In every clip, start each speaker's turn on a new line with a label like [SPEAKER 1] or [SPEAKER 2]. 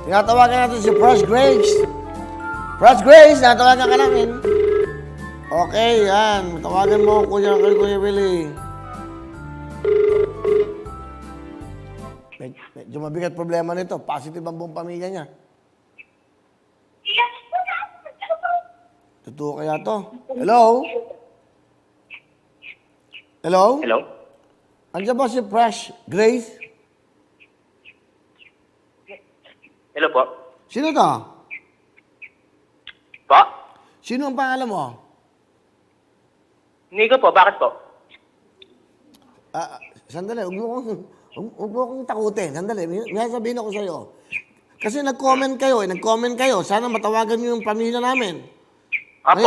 [SPEAKER 1] Tinatawagan natin si Fresh Grace. Fresh Grace, tinatawagan ka namin. Okay, yan. Tawagan mo Kuya Willie. Medyo mabigat problema nito. Positive ang buong pamilya niya. Totoo kaya to? Hello? Hello?
[SPEAKER 2] Hello?
[SPEAKER 1] Andiyan ba si Fresh Grace?
[SPEAKER 2] Hello po?
[SPEAKER 1] Sino to?
[SPEAKER 2] Po?
[SPEAKER 1] Sino ang pangalan mo?
[SPEAKER 2] Nico po, bakit po?
[SPEAKER 1] Sandali, huwag mo akong takutin. Sandali, may sabihin ako sa'yo. Kasi nag-comment kayo. Sana matawagan niyo yung pamilya namin.
[SPEAKER 2] Apo?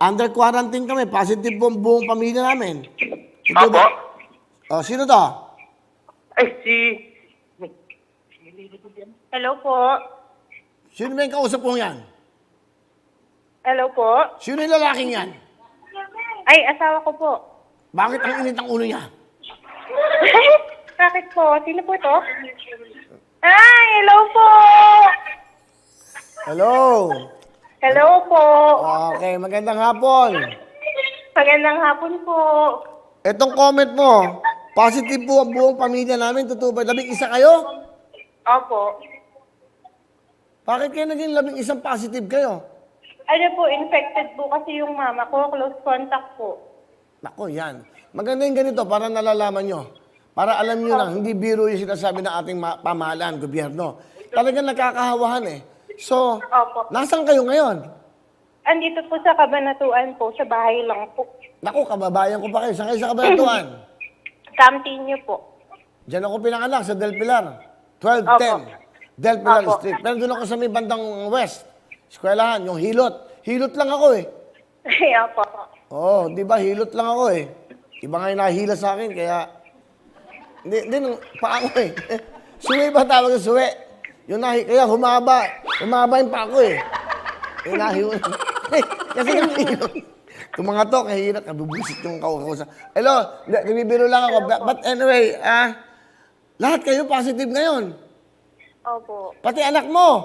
[SPEAKER 1] Under quarantine kami. Positive po ang buong pamilya namin. Ito
[SPEAKER 2] Apo?
[SPEAKER 1] ba? Oh, sino to?
[SPEAKER 2] Ay, si...
[SPEAKER 3] Hello po.
[SPEAKER 1] Sino ba yung kausap mo yan?
[SPEAKER 3] Hello po.
[SPEAKER 1] Sino yung lalaking yan?
[SPEAKER 3] Ay, asawa ko po.
[SPEAKER 1] Bakit ang init ang ulo niya?
[SPEAKER 3] Bakit po? Sino po to? Ay, hello po.
[SPEAKER 1] Hello?
[SPEAKER 3] Hello po.
[SPEAKER 1] Okay, magandang hapon.
[SPEAKER 3] Magandang hapon po.
[SPEAKER 1] Etong comment mo, positive po ang buong pamilya namin. Totoo ba? 11 kayo?
[SPEAKER 3] Opo.
[SPEAKER 1] Bakit kayo naging 11 positive kayo?
[SPEAKER 3] Ano po, infected po kasi yung mama ko. Close contact po.
[SPEAKER 1] Nako, yan. Maganda yung ganito para nalalaman nyo. Para alam nyo na, hindi biro yung sinasabi ng ating pamahalaan, gobyerno. Talagang nakakahawahan eh. So,
[SPEAKER 3] Opo.
[SPEAKER 1] nasan kayo ngayon?
[SPEAKER 3] Andito po sa Kabanatuan po. Sa bahay lang po.
[SPEAKER 1] Naku, kababayan ko pa kayo. Saan kayo sa Kabanatuan?
[SPEAKER 3] Camtinyo po.
[SPEAKER 1] Diyan ako pinanganak sa Del Pilar. 1210. Del Pilar
[SPEAKER 3] Opo.
[SPEAKER 1] Street. Pero doon ako sa may bandang west. Eskwelahan, yung Hilot. Hilot lang ako eh.
[SPEAKER 3] Ay, opo.
[SPEAKER 1] Oo, di ba? Hilot lang ako eh. Iba nga yung nahihila sa akin, kaya... Hindi, nung paa ko eh. Suwe ba tawag yung suwe? Yung kaya humaba. Humaba yung paa ko eh. Yung nahiwa. Kasi yung hilot. Itong mga to, kahirap, nabubusit yung kaukusa. Hello, bibiro lang ako. But anyway, lahat kayo positive ngayon.
[SPEAKER 3] Opo.
[SPEAKER 1] Pati anak mo.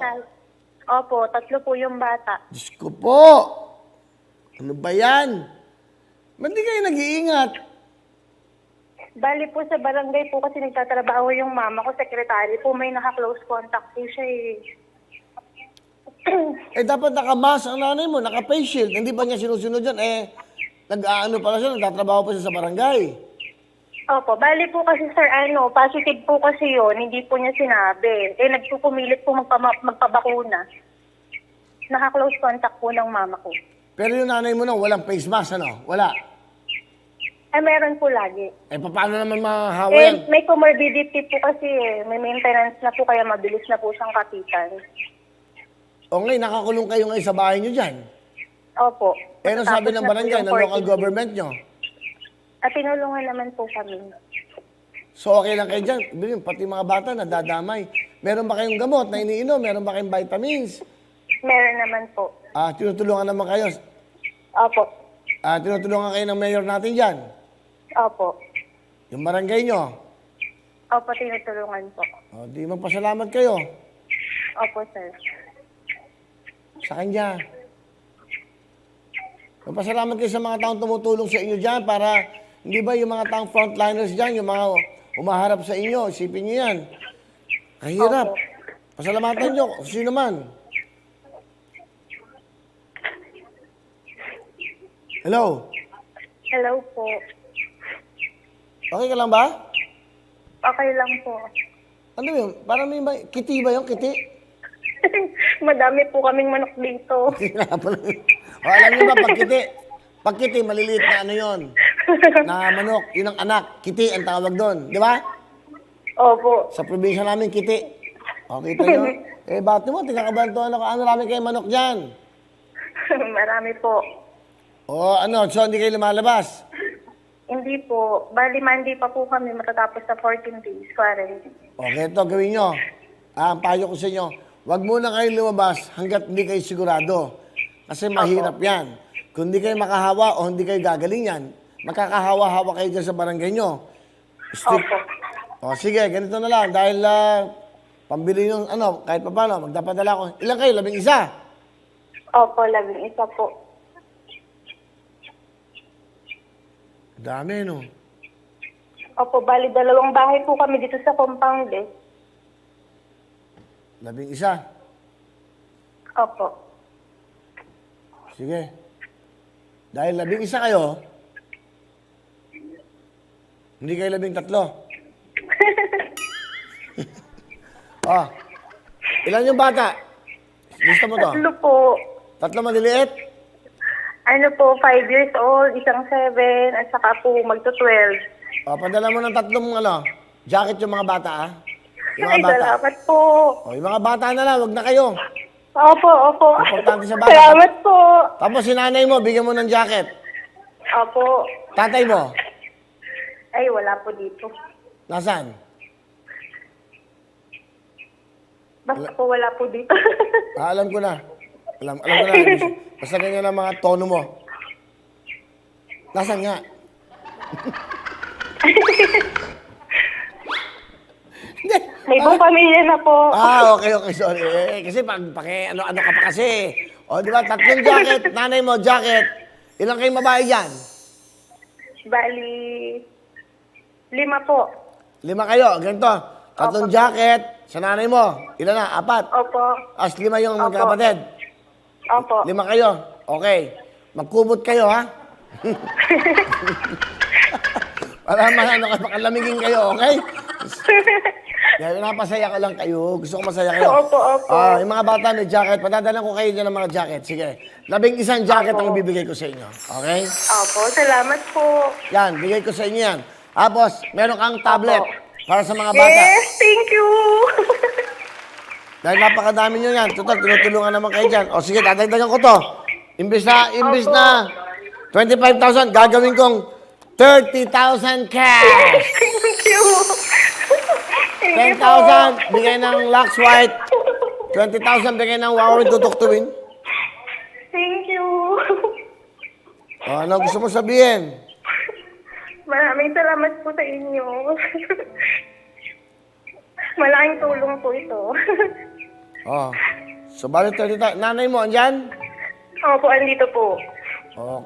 [SPEAKER 3] Opo, 3 po yung bata.
[SPEAKER 1] Diyos ko po. Ano ba yan? Ba't di kayo nag-iingat?
[SPEAKER 3] Bali po sa barangay po kasi nagtatrabaho yung mama ko, sekretary po, may naka-close contact po siya eh.
[SPEAKER 1] Eh, dapat naka-mask ang nanay mo, naka-face shield. Hindi ba niya sinusunod yan? Eh, nag-aano pala siya, nagtatrabaho pa siya sa barangay.
[SPEAKER 3] Opo, bali po kasi sir, positive po kasi yun, hindi po niya sinabi. Eh, nagpupumilit po magpabakuna. Naka-close contact po ng mama ko.
[SPEAKER 1] Pero yung nanay mo nang walang face mask, ano? Wala.
[SPEAKER 3] Eh, meron po lagi.
[SPEAKER 1] Eh, paano naman mahahawa
[SPEAKER 3] Eh,
[SPEAKER 1] yan?
[SPEAKER 3] may comorbidity po kasi eh. May maintenance na po kaya mabilis na po siyang kapitan.
[SPEAKER 1] O ngayon, nakakulong kayo ngayon sa bahay nyo dyan.
[SPEAKER 3] Opo.
[SPEAKER 1] Eh, ano sabi ng
[SPEAKER 3] Tapos na po
[SPEAKER 1] barangay,
[SPEAKER 3] yung
[SPEAKER 1] ng local
[SPEAKER 3] 14 days.
[SPEAKER 1] government nyo?
[SPEAKER 3] At tinulungan naman po kami.
[SPEAKER 1] So, okay lang kayo dyan. Bilhin, pati mga bata nadadamay. Meron ba kayong gamot na iniinom? Meron ba kayong vitamins?
[SPEAKER 3] Meron naman po.
[SPEAKER 1] Tinutulungan naman kayo.
[SPEAKER 3] Opo.
[SPEAKER 1] Tinutulungan kayo ng mayor natin dyan.
[SPEAKER 3] Opo.
[SPEAKER 1] Yung barangay nyo.
[SPEAKER 3] Opo, tinutulungan po.
[SPEAKER 1] Di magpasalamat kayo
[SPEAKER 3] Opo, sir.
[SPEAKER 1] sa kanya. Magpasalamat kayo sa mga taong tumutulong sa inyo dyan para, hindi ba yung mga taong frontliners dyan, yung mga umaharap sa inyo, isipin nyo yan. Kahirap.
[SPEAKER 3] Opo.
[SPEAKER 1] Pasalamatan nyo, kung sino man. Hello?
[SPEAKER 3] Hello po.
[SPEAKER 1] Okay ka lang ba?
[SPEAKER 3] Okay lang po.
[SPEAKER 1] Ano yun? Parang kiti ba yung kiti?
[SPEAKER 3] Madami po kaming manok dito.
[SPEAKER 1] Alam niyo ba, pagkiti, maliliit na ano yun. Na manok, yun ang anak. Kiti ang tawag doon. Di ba?
[SPEAKER 3] Opo.
[SPEAKER 1] Sa probinsya namin, kiti. O, kita nyo? Eh, bakit mo? Tingakabantuan ako. Ano namin kayo manok dyan?
[SPEAKER 3] Marami po.
[SPEAKER 1] O, ano? So, hindi kayo lumalabas?
[SPEAKER 3] Hindi po. Bali, Monday pa po kami matatapos sa 14 days quarantine.
[SPEAKER 1] Okay, ito, gawin nyo. Ang payo ko sa inyo, huwag muna kayo lumabas hanggat hindi kayo sigurado. Kasi mahirap yan. Kung hindi kayo makahawa o hindi kayo gagaling yan, makakahawa-hawa kayo dyan sa barangay nyo.
[SPEAKER 3] Opo.
[SPEAKER 1] O sige, ganito na lang. Dahil Pambili yung ano, kahit pa paano, magdapadala ko. Ilan kayo? 11?
[SPEAKER 3] Opo, 11 po.
[SPEAKER 1] Dami, no?
[SPEAKER 3] Opo, bali 2 bahay po kami dito sa compound eh.
[SPEAKER 1] 11?
[SPEAKER 3] Opo.
[SPEAKER 1] Sige. Dahil 11 kayo, hindi kayo 13. Oh. Ilan yung bata? Gusto mo to?
[SPEAKER 3] 3 po.
[SPEAKER 1] 3 maliliit?
[SPEAKER 3] Ano po, 5 years old, isang 7, at saka po magto-12.
[SPEAKER 1] O, padala mo ng 3 jacket yung mga bata, ah. Yung
[SPEAKER 3] Ay,
[SPEAKER 1] mga bata.
[SPEAKER 3] salamat po.
[SPEAKER 1] O, yung mga bata na lang, wag na kayo.
[SPEAKER 3] Opo, opo.
[SPEAKER 1] Importante sa bata.
[SPEAKER 3] Salamat po.
[SPEAKER 1] Tapos si nanay mo, bigyan mo ng jacket.
[SPEAKER 3] Opo.
[SPEAKER 1] Tatay mo,
[SPEAKER 3] Ay, wala po dito.
[SPEAKER 1] nasaan?
[SPEAKER 3] Basta po wala po dito.
[SPEAKER 1] Ah, alam ko na. Alam ko na. Basta ganyan ang mga tono mo. Nasaan nga? Hindi.
[SPEAKER 3] May buong pamilya na po.
[SPEAKER 1] Ah, okay, sorry. Kasi ano ka pa kasi. O, di ba, 3 jacket, nanay mo, jacket. Ilang kayong babae dyan?
[SPEAKER 3] Bali, 5 po.
[SPEAKER 1] 5 kayo, ganito. 3 jacket sa nanay mo. Ilan na? 4.
[SPEAKER 3] Opo.
[SPEAKER 1] As 5 yung
[SPEAKER 3] Opo.
[SPEAKER 1] magkapatid.
[SPEAKER 3] Opo.
[SPEAKER 1] 5 kayo. Okay. Magkubot kayo, ha? Para makalamigin kayo, okay? Kaya napasaya ko lang kayo. Gusto ko masaya kayo.
[SPEAKER 3] Opo, opo.
[SPEAKER 1] Ah, yung mga bata may jacket, padadalan ko kayo dyan ng mga jacket. Sige. 11 jacket ang ibibigay ko sa inyo. Okay?
[SPEAKER 3] Opo, salamat po.
[SPEAKER 1] Yan, bigay ko sa inyo yan. Tapos, meron kang tablet para sa mga bata.
[SPEAKER 3] Yes, thank you.
[SPEAKER 1] Dahil napakadami nyo yan. Total, tinutulungan naman kayo dyan. O sige, dadagdagan ko to. Imbis na 25,000, gagawin kong 30,000 cash.
[SPEAKER 3] Thank you. Thank you po.
[SPEAKER 1] 10,000, bigay ng Lux White. 20,000, bigay ng Huawei Tutuktuin.
[SPEAKER 3] Thank you.
[SPEAKER 1] O, ano gusto mo sabihin?
[SPEAKER 3] Maraming salamat po sa inyo. Malaking tulong po ito.
[SPEAKER 1] O, so bali 30,000. Nanay mo, andyan?
[SPEAKER 3] Opo, andito po.
[SPEAKER 1] O,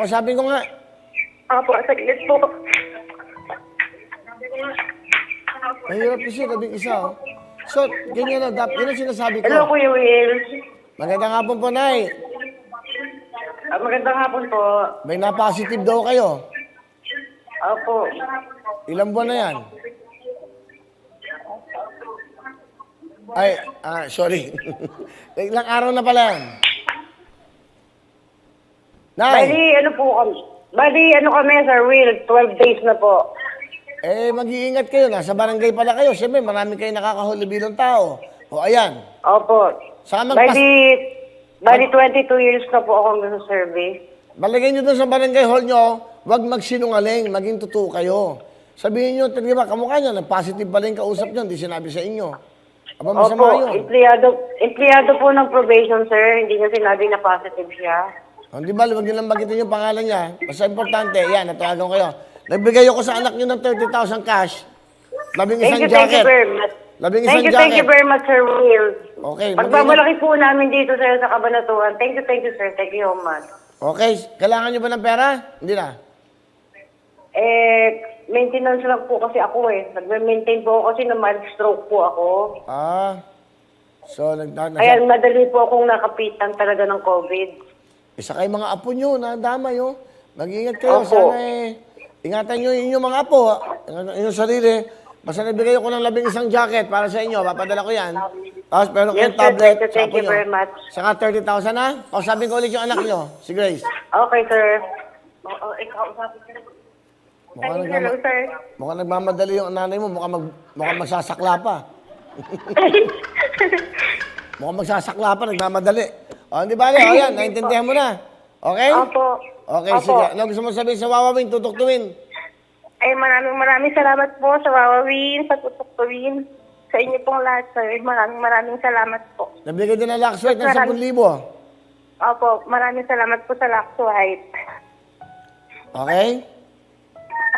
[SPEAKER 1] sabi ko nga.
[SPEAKER 3] Opo, saglit po.
[SPEAKER 1] Mahirap kasi, 11, oh. So, ganyan na, yun ang sinasabi ko.
[SPEAKER 3] Hello, Kuya Will.
[SPEAKER 1] Magandang hapon po, Nay.
[SPEAKER 3] Magandang hapon po.
[SPEAKER 1] May na-positive daw kayo.
[SPEAKER 3] Opo.
[SPEAKER 1] Ilang buwan na yan? Ay, sorry. Ilang araw na pala yan? Nay,
[SPEAKER 3] Bali, ano kami, Sir Will, 12 days na po.
[SPEAKER 1] mag-iingat kayo. Nasa barangay pala kayo. Siyempre, marami kayo nakakahuli bilang tao. O, ayan.
[SPEAKER 3] Opo.
[SPEAKER 1] Saan
[SPEAKER 3] Bali 22 years na po akong nasa service.
[SPEAKER 1] Balagay nyo doon sa barangay hall nyo, huwag magsinungaling, maging totoo kayo. Sabihin nyo, di ba, kamukha nyo, nag-positive pala yung kausap nyo, hindi sinabi sa inyo. Aba, masama
[SPEAKER 3] Opo,
[SPEAKER 1] yun.
[SPEAKER 3] empleyado po ng probation, sir. Hindi niya sinabi na positive siya.
[SPEAKER 1] O, di ba, huwag nyo lang bagitin yung pangalan niya. Basta importante, yan, natawagan ko kayo. Nagbigay ako sa anak nyo ng 30,000 cash. 11
[SPEAKER 3] Thank you
[SPEAKER 1] jacket.
[SPEAKER 3] very much.
[SPEAKER 1] 11
[SPEAKER 3] Thank you
[SPEAKER 1] jacket.
[SPEAKER 3] very much, Sir Will.
[SPEAKER 1] Okay.
[SPEAKER 3] Pagbabalaki po namin dito, sir, sa Kabanatuan. Thank you, sir. Thank you so much.
[SPEAKER 1] Okay. Kailangan nyo ba ng pera? Hindi na.
[SPEAKER 3] Maintenance lang po kasi ako eh. Nagme-maintain po ako kasi na mild stroke po ako.
[SPEAKER 1] So,
[SPEAKER 3] Kaya madali po akong nakapitan talaga ng COVID.
[SPEAKER 1] isa kayo mga apo nyo, nadamay, oh. Mag-ingat kayo.
[SPEAKER 3] Opo.
[SPEAKER 1] Sana ingatan nyo yung mga apo, inyong sarili. Basta nabigay ko ng 11 jacket para sa inyo. Papadala ko yan. Tapos meron
[SPEAKER 3] Yes,
[SPEAKER 1] kayong
[SPEAKER 3] sir.
[SPEAKER 1] tablet.
[SPEAKER 3] Thank you very much.
[SPEAKER 1] Saka 30,000 na. O, sabi ko ulit yung anak nyo, si Grace.
[SPEAKER 3] Okay, sir. Ikaw, usapin ko. Hello, sir.
[SPEAKER 1] Mukhang nagmamadali yung nanay mo. Mukhang magsasakla pa. Mukhang magsasakla pa, nagmamadali. O, hindi ba? O, yan, naintindihan mo na. Okay?
[SPEAKER 3] Opo.
[SPEAKER 1] Okay,
[SPEAKER 3] Opo.
[SPEAKER 1] sige. Ano gusto mo sabihin sa Wawawin, tutuktuin?
[SPEAKER 3] Ay, maraming salamat po sa Wawawin, sa Tutuktuin, sa inyo pong lahat, sir. Maraming salamat po.
[SPEAKER 1] Nabigay din ng Lux White ng 10,000.
[SPEAKER 3] Opo, maraming salamat po sa Lux White.
[SPEAKER 1] Okay?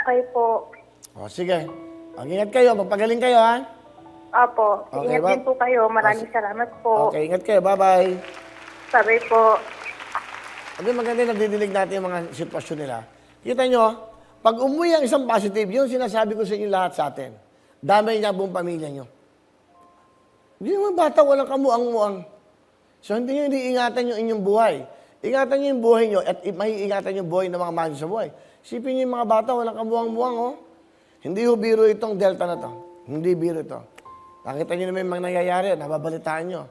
[SPEAKER 3] Okay po.
[SPEAKER 1] O, sige. Mag-ingat kayo, magpagaling kayo, ha?
[SPEAKER 3] Opo.
[SPEAKER 1] Okay
[SPEAKER 3] Ingat
[SPEAKER 1] ba?
[SPEAKER 3] din po kayo. Maraming salamat po.
[SPEAKER 1] Okay, ingat kayo. Bye-bye.
[SPEAKER 3] Sabay po.
[SPEAKER 1] Abi, maganda yung nadidilig natin yung mga sitwasyon nila. Kita nyo, pag umuwi ang isang positive, yun sinasabi ko sa inyo lahat sa atin. Damay niya buong pamilya nyo. Hindi naman bata, walang kamuang-muang. So, hindi nyo iniingatan yung inyong buhay. Ingatan nyo yung buhay nyo at maiingatan yung buhay ng mga mahal sa buhay. Isipin nyo yung mga bata, walang kamuang-muang, oh. Hindi ho biro itong Delta na to. Hindi biro ito. Nakita nyo naman yung mga nangyayari, nababalitaan nyo.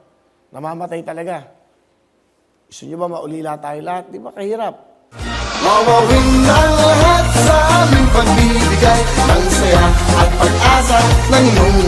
[SPEAKER 1] Namamatay talaga. Gusto nyo ba maulila tayo lahat? Di ba kahirap?
[SPEAKER 4] Mawawin ang lahat sa aming pagbibigay ng saya at pag-asa ng iyong